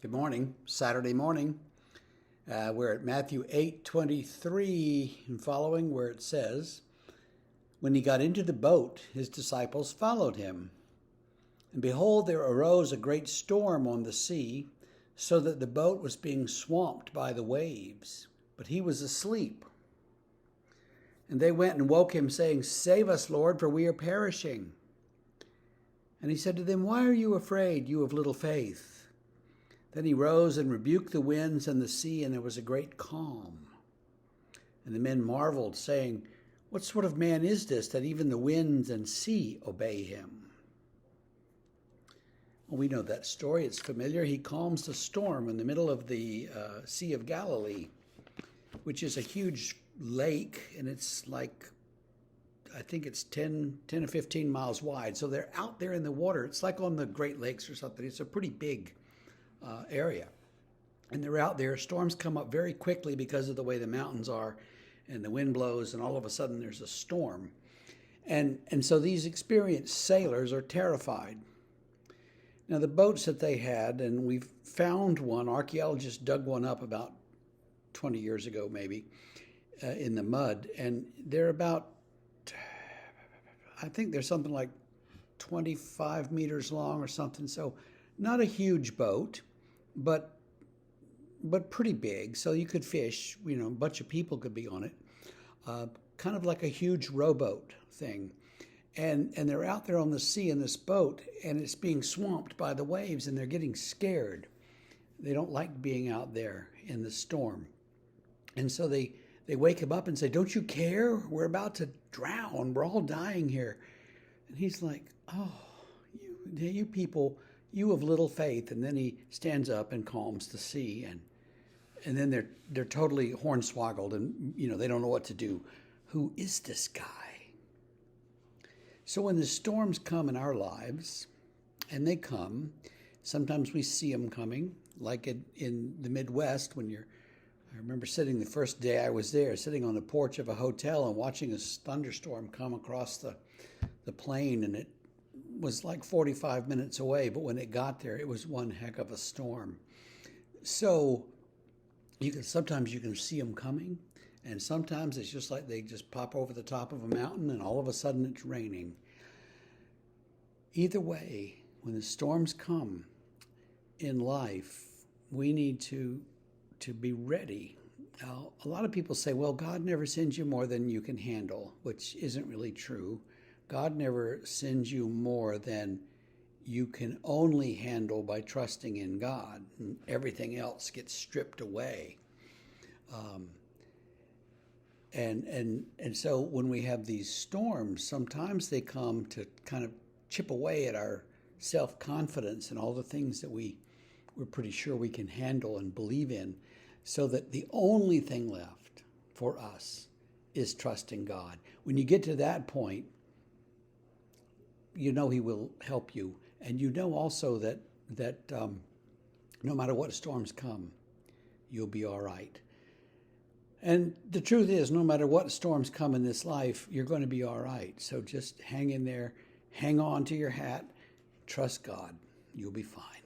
Good morning, Saturday morning. We're at Matthew 8:23 and following, where it says, "When he got into the boat, his disciples followed him. And behold, there arose a great storm on the sea, so that the boat was being swamped by the waves. But he was asleep. And they went and woke him, saying, 'Save us, Lord, for we are perishing.' And he said to them, 'Why are you afraid, you of little faith?' Then he rose and rebuked the winds and the sea, and there was a great calm. And the men marveled, saying, 'What sort of man is this, that even the winds and sea obey him?'" Well, we know that story. It's familiar. He calms the storm in the middle of the Sea of Galilee, which is a huge lake, and it's like, I think it's 10 or 15 miles wide. So they're out there in the water. It's like on the Great Lakes or something. It's a pretty big area. And they're out there. Storms come up very quickly because of the way the mountains are, and the wind blows, and all of a sudden there's a storm. And so these experienced sailors are terrified. Now, the boats that they had, and we've found one, archaeologists dug one up about 20 years ago maybe, in the mud, and they're about, I think they're something like 25 meters long or something, so not a huge boat, but pretty big, so you could fish, a bunch of people could be on it, kind of like a huge rowboat thing. And they're out there on the sea in this boat, and it's being swamped by the waves, and they're getting scared. They don't like being out there in the storm. And so they wake him up and say, "Don't you care? We're about to drown. We're all dying here." And he's like, "Oh, you people, you of little faith." And then he stands up and calms the sea, and then they're totally hornswoggled, and they don't know what to do. Who is this guy? So when the storms come in our lives, and they come, sometimes we see them coming, like in the Midwest I remember sitting the first day I was there, sitting on the porch of a hotel and watching a thunderstorm come across the plain, and it was like 45 minutes away, but when it got there, it was one heck of a storm. So sometimes you can see them coming, and sometimes it's just like they just pop over the top of a mountain, and all of a sudden it's raining. Either way, when the storms come in life, we need to be ready. Now, a lot of people say, well, God never sends you more than you can handle, which isn't really true. God never sends you more than you can only handle by trusting in God, and everything else gets stripped away. And so when we have these storms, sometimes they come to kind of chip away at our self-confidence and all the things that we're pretty sure we can handle and believe in, so that the only thing left for us is trusting God. When you get to that point, He will help you. And also that no matter what storms come, you'll be all right. And the truth is, no matter what storms come in this life, you're going to be all right. So just hang in there, hang on to your hat, trust God. You'll be fine.